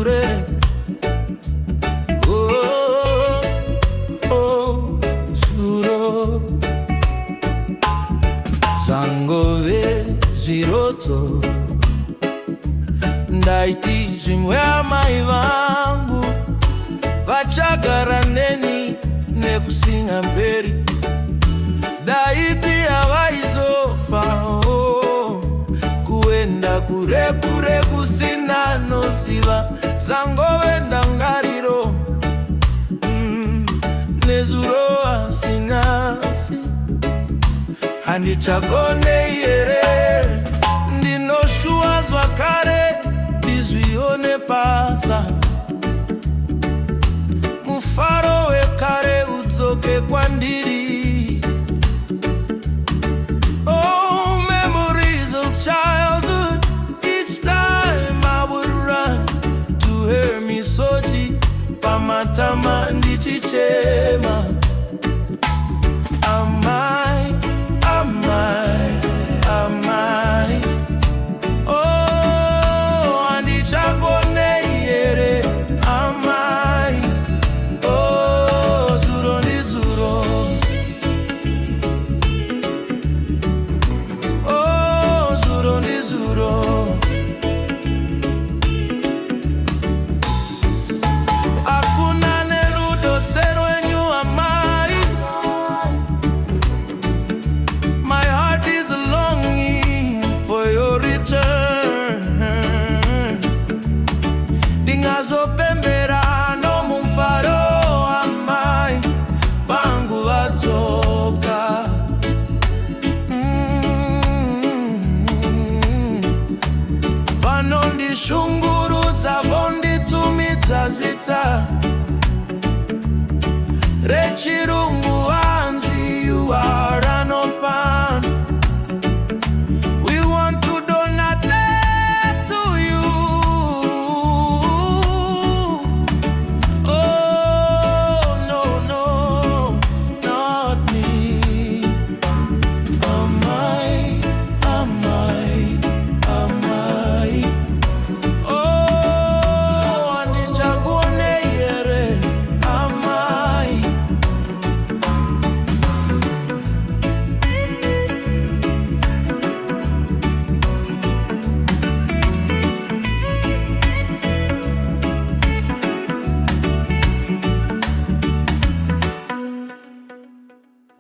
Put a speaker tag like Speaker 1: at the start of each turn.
Speaker 1: kure. Oh, oh, Zuro. Zangove ziroto ndaiti zvimwe amai vangu vachagara neni nekusinga mberi. Daiti havaizofa, kuenda kure kure kusina noziva. Zangove ndangariro, nezuro asinasi. Handichagone here, ndinoshuwa kare ndizvione padza. Mufaro wekare udzoke kwandiri. Oh, memories of childhood. Each time I would run to hear me soji pamatama ndichichema. Amai, amai, amai. Oh, handichagone here, amai. Oh, Zuro ndi Zuro. Oh, Zuro ndi Zuro. Hakuna nerudo serwenyu amai. My heart is longing for your return. Ndingazopembera no mumfaro amai bangu vatsoka. Vanondishungurudza vonditumidza zita rechirungu, hanzi you are